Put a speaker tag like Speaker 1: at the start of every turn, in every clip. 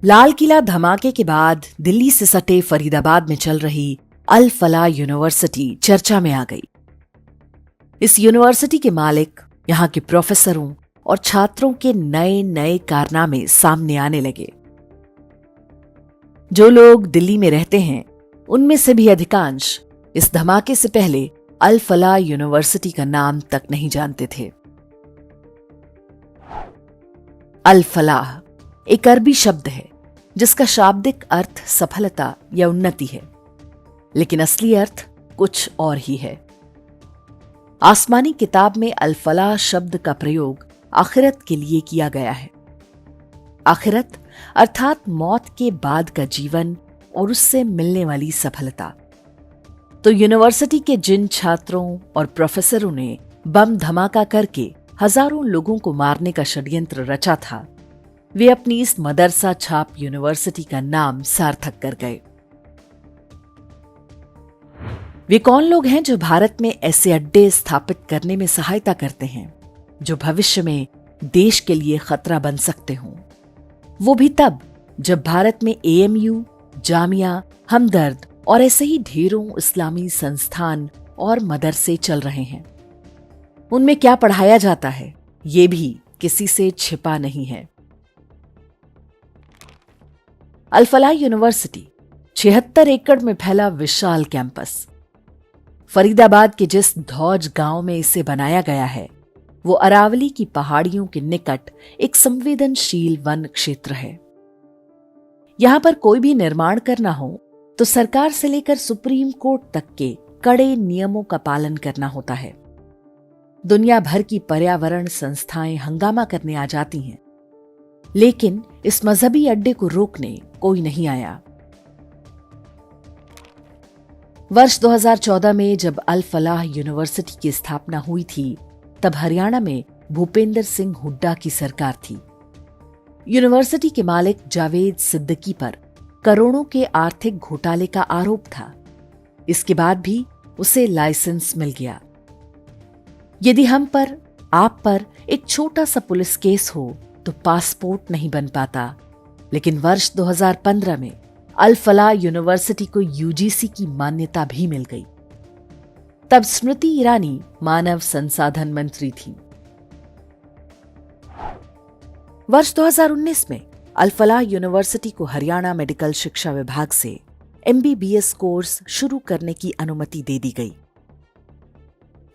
Speaker 1: लाल किला धमाके के बाद दिल्ली से सटे फरीदाबाद में चल रही अल फलाह यूनिवर्सिटी चर्चा में आ गई। इस यूनिवर्सिटी के मालिक, यहां के प्रोफेसरों और छात्रों के नए नए कारनामे सामने आने लगे। जो लोग दिल्ली में रहते हैं उनमें से भी अधिकांश इस धमाके से पहले अल फलाह यूनिवर्सिटी का नाम तक नहीं जानते थे। अल फलाह एक अरबी शब्द है जिसका शाब्दिक अर्थ सफलता या उन्नति है, लेकिन असली अर्थ कुछ और ही है। आसमानी किताब में अल फलाह शब्द का प्रयोग आखिरत के लिए किया गया है। आखिरत अर्थात मौत के बाद का जीवन और उससे मिलने वाली सफलता। तो यूनिवर्सिटी के जिन छात्रों और प्रोफेसरों ने बम धमाका करके हजारों लोगों को मारने का षड्यंत्र रचा था, वे अपनी इस मदरसा छाप यूनिवर्सिटी का नाम सार्थक कर गए। वे कौन लोग हैं जो भारत में ऐसे अड्डे स्थापित करने में सहायता करते हैं जो भविष्य में देश के लिए खतरा बन सकते हों? वो भी तब जब भारत में AMU, जामिया, हमदर्द और ऐसे ही ढेरों इस्लामी संस्थान और मदरसे चल रहे हैं। उनमें क्या पढ़ाया जाता है ये भी किसी से छिपा नहीं है। अल फलाह यूनिवर्सिटी 76 एकड़ में फैला विशाल कैंपस। फरीदाबाद के जिस धौज गांव में इसे बनाया गया है वो अरावली की पहाड़ियों के निकट एक संवेदनशील वन क्षेत्र है। यहां पर कोई भी निर्माण करना हो तो सरकार से लेकर सुप्रीम कोर्ट तक के कड़े नियमों का पालन करना होता है। दुनिया भर की पर्यावरण संस्थाएं हंगामा करने आ जाती हैं, लेकिन इस मजहबी अड्डे को रोकने कोई नहीं आया। वर्ष 2014 में जब अल फलाह यूनिवर्सिटी की स्थापना हुई थी, तब हरियाणा में भूपेंद्र सिंह हुड्डा की सरकार थी। यूनिवर्सिटी के मालिक जावेद सिद्दीकी पर करोड़ों के आर्थिक घोटाले का आरोप था। इसके बाद भी उसे लाइसेंस मिल गया। यदि हम पर, आप पर एक छोटा सा पुलिस केस हो तो पासपोर्ट नहीं बन पाता, लेकिन वर्ष 2015 में अल फलाह यूनिवर्सिटी को UGC की मान्यता भी मिल गई। तब स्मृति ईरानी मानव संसाधन मंत्री थी। वर्ष 2019 में अल फलाह यूनिवर्सिटी को हरियाणा मेडिकल शिक्षा विभाग से MBBS कोर्स शुरू करने की अनुमति दे दी गई।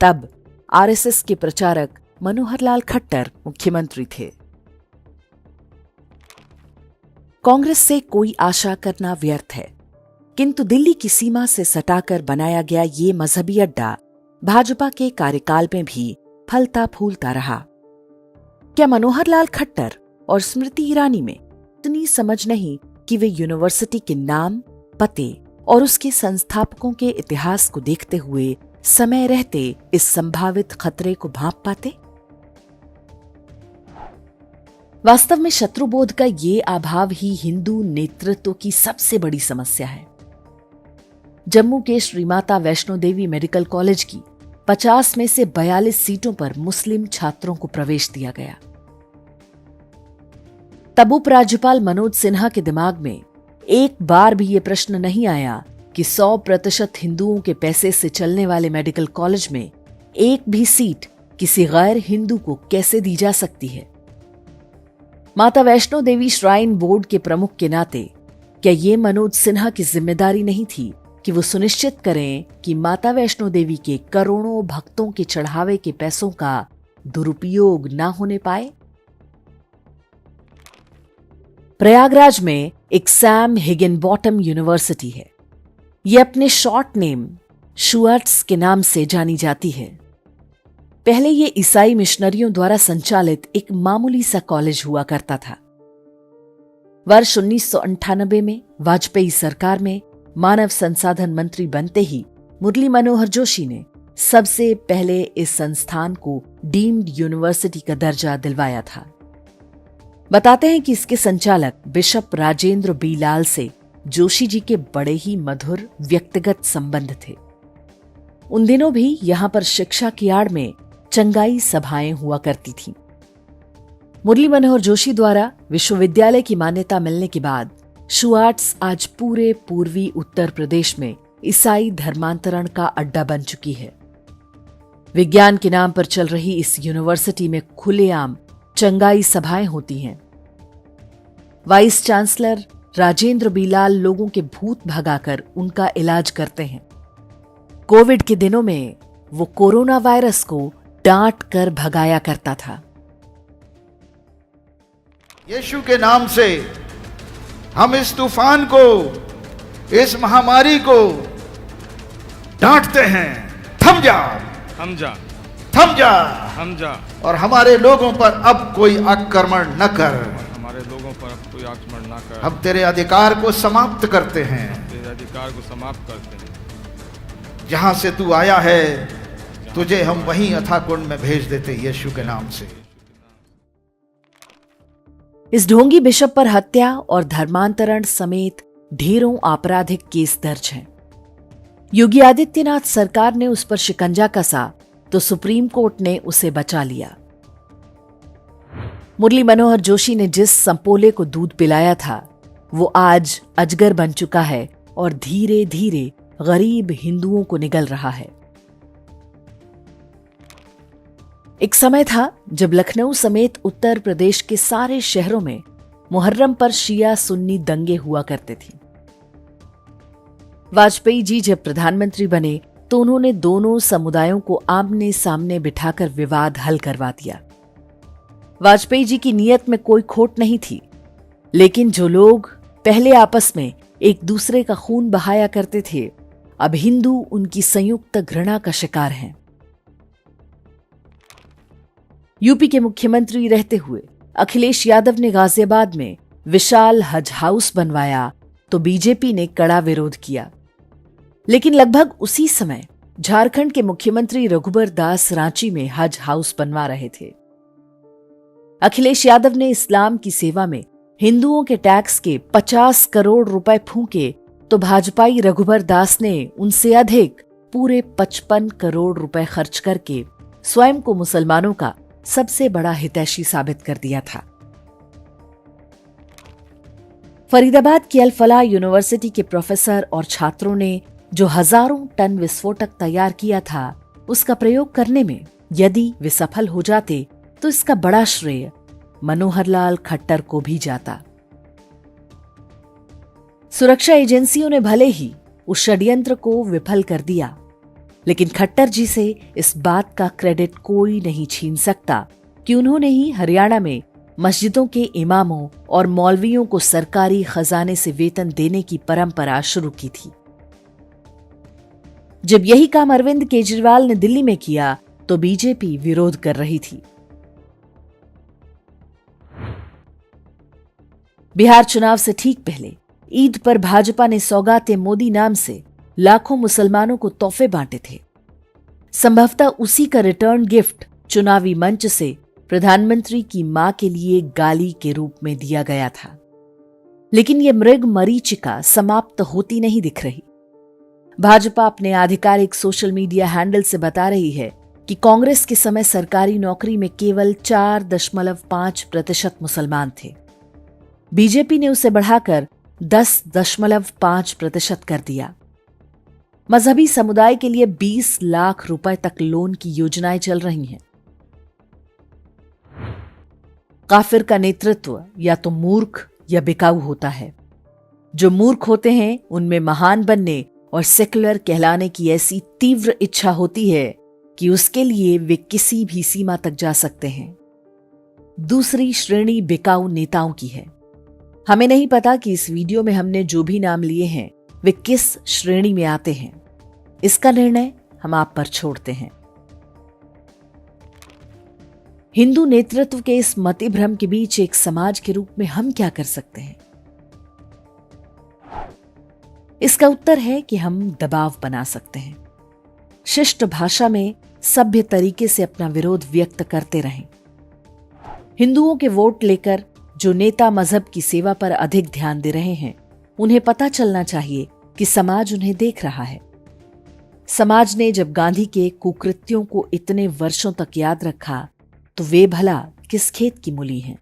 Speaker 1: तब RSS के प्रचारक मनोहर लाल खट्टर मुख्यमंत्री थे। कांग्रेस से कोई आशा करना व्यर्थ है, किंतु दिल्ली की सीमा से सटाकर बनाया गया ये मजहबी अड्डा भाजपा के कार्यकाल में भी फलता फूलता रहा। क्या मनोहर लाल खट्टर और स्मृति ईरानी में इतनी समझ नहीं कि वे यूनिवर्सिटी के नाम, पते और उसके संस्थापकों के इतिहास को देखते हुए समय रहते इस संभावित खतरे को भांप पाते? वास्तव में शत्रुबोध का ये अभाव ही हिंदू नेतृत्व की सबसे बड़ी समस्या है। जम्मू के श्री माता वैष्णो देवी मेडिकल कॉलेज की 50 में से 42 सीटों पर मुस्लिम छात्रों को प्रवेश दिया गया। तब उपराज्यपाल मनोज सिन्हा के दिमाग में एक बार भी ये प्रश्न नहीं आया कि 100% हिंदुओं के पैसे से चलने वाले मेडिकल कॉलेज में एक भी सीट किसी गैर हिंदू को कैसे दी जा सकती है। माता वैष्णो देवी श्राइन बोर्ड के प्रमुख के नाते क्या ये मनोज सिन्हा की जिम्मेदारी नहीं थी कि वो सुनिश्चित करें कि माता वैष्णो देवी के करोड़ों भक्तों के चढ़ावे के पैसों का दुरुपयोग ना होने पाए? प्रयागराज में एक सैम हिगिनबॉटम यूनिवर्सिटी है। ये अपने शॉर्ट नेम शुअर्ट्स के नाम से जानी जाती है। पहले ये ईसाई मिशनरियों द्वारा संचालित एक मामूली सा कॉलेज हुआ करता था। वर्ष 1998 में वाजपेयी सरकार में मानव संसाधन मंत्री बनते ही मुरली मनोहर जोशी ने सबसे पहले इस संस्थान को डीम्ड यूनिवर्सिटी का दर्जा दिलवाया था। बताते हैं कि इसके संचालक बिशप राजेंद्र बी लाल से जोशी जी के बड़े ही मधुर व्यक्तिगत संबंध थे। उन दिनों भी यहां पर शिक्षा की आड़ में चंगाई सभाएं हुआ करती थीं। मुरली मनोहर जोशी द्वारा विश्वविद्यालय की मान्यता मिलने के बाद शुआर्ट्स आज पूरे पूर्वी उत्तर प्रदेश में ईसाई धर्मांतरण का अड्डा बन चुकी है। विज्ञान के नाम पर चल रही इस यूनिवर्सिटी में खुलेआम चंगाई सभाएं होती हैं। वाइस चांसलर राजेंद्र बीलाल लोगों के भूत भगाकर उनका इलाज करते हैं। कोविड के दिनों में वो कोरोना वायरस को डांट कर भगाया करता था।
Speaker 2: यीशु के नाम से हम इस तूफान को, इस महामारी को डांटते हैं। थम जा,
Speaker 3: थम जा,
Speaker 2: थम जा,
Speaker 3: थम जा,
Speaker 2: और हमारे लोगों पर अब कोई आक्रमण न कर।
Speaker 3: हमारे लोगों पर अब कोई आक्रमण न कर।
Speaker 2: हम तेरे अधिकार को समाप्त करते हैं।
Speaker 3: तेरे अधिकार को समाप्त करते हैं।
Speaker 2: जहां से तू आया है तुझे हम वहीं अथाह कुंड में भेज देते यीशु के नाम से।
Speaker 1: इस ढोंगी बिशप पर हत्या और धर्मांतरण समेत ढेरों आपराधिक केस दर्ज हैं। योगी आदित्यनाथ सरकार ने उस पर शिकंजा कसा तो सुप्रीम कोर्ट ने उसे बचा लिया। मुरली मनोहर जोशी ने जिस संपोले को दूध पिलाया था वो आज अजगर बन चुका है और धीरे धीरे गरीब हिंदुओं को निगल रहा है। एक समय था जब लखनऊ समेत उत्तर प्रदेश के सारे शहरों में मुहर्रम पर शिया सुन्नी दंगे हुआ करते थे। वाजपेयी जी जब प्रधानमंत्री बने तो उन्होंने दोनों समुदायों को आमने सामने बिठाकर विवाद हल करवा दिया। वाजपेयी जी की नीयत में कोई खोट नहीं थी, लेकिन जो लोग पहले आपस में एक दूसरे का खून बहाया करते थे, अब हिंदू उनकी संयुक्त घृणा का शिकार हैं। यूपी के मुख्यमंत्री रहते हुए अखिलेश यादव ने गाजियाबाद में विशाल हज हाउस बनवाया तो बीजेपी ने कड़ा विरोध किया। लेकिन लगभग उसी समय झारखंड के मुख्यमंत्री रघुबर दास रांची में हज हाउस बनवा रहे थे। अखिलेश यादव ने इस्लाम की सेवा में हिंदुओं के टैक्स के 50 करोड़ रुपए फूंके तो भाजपाई रघुबर दास ने उनसे अधिक पूरे 55 करोड़ रुपए खर्च करके स्वयं को मुसलमानों का सबसे बड़ा हितैषी साबित कर दिया था। फरीदाबाद की अल फलाह यूनिवर्सिटी के प्रोफेसर और छात्रों ने जो हजारों टन विस्फोटक तैयार किया था, उसका प्रयोग करने में यदि वे सफल हो जाते तो इसका बड़ा श्रेय मनोहर लाल खट्टर को भी जाता। सुरक्षा एजेंसियों ने भले ही उस षड्यंत्र को विफल कर दिया, लेकिन खट्टर जी से इस बात का क्रेडिट कोई नहीं छीन सकता कि उन्होंने ही हरियाणा में मस्जिदों के इमामों और मौलवियों को सरकारी खजाने से वेतन देने की परंपरा शुरू की थी। जब यही काम अरविंद केजरीवाल ने दिल्ली में किया तो बीजेपी विरोध कर रही थी। बिहार चुनाव से ठीक पहले ईद पर भाजपा ने सौगाते मोदी नाम से लाखों मुसलमानों को तोहफे बांटे थे। संभवतः उसी का रिटर्न गिफ्ट चुनावी मंच से प्रधानमंत्री की मां के लिए गाली के रूप में दिया गया था। लेकिन यह मृग मरीचिका समाप्त होती नहीं दिख रही। भाजपा अपने आधिकारिक सोशल मीडिया हैंडल से बता रही है कि कांग्रेस के समय सरकारी नौकरी में केवल 4.5% मुसलमान थे। बीजेपी ने उसे बढ़ाकर 10.5% कर दिया। मजहबी समुदाय के लिए 20 लाख रुपए तक लोन की योजनाएं चल रही हैं। काफिर का नेतृत्व या तो मूर्ख या बिकाऊ होता है। जो मूर्ख होते हैं उनमें महान बनने और सेक्युलर कहलाने की ऐसी तीव्र इच्छा होती है कि उसके लिए वे किसी भी सीमा तक जा सकते हैं। दूसरी श्रेणी बिकाऊ नेताओं की है। हमें नहीं पता कि इस वीडियो में हमने जो भी नाम लिए हैं वे किस श्रेणी में आते हैं। इसका निर्णय हम आप पर छोड़ते हैं। हिंदू नेतृत्व के इस मतिभ्रम के बीच एक समाज के रूप में हम क्या कर सकते हैं? इसका उत्तर है कि हम दबाव बना सकते हैं। शिष्ट भाषा में सभ्य तरीके से अपना विरोध व्यक्त करते रहें। हिंदुओं के वोट लेकर जो नेता मजहब की सेवा पर अधिक ध्यान दे रहे हैं, उन्हें पता चलना चाहिए कि समाज उन्हें देख रहा है। समाज ने जब गांधी के कुकृत्यों को इतने वर्षों तक याद रखा, तो वे भला किस खेत की मूली हैं।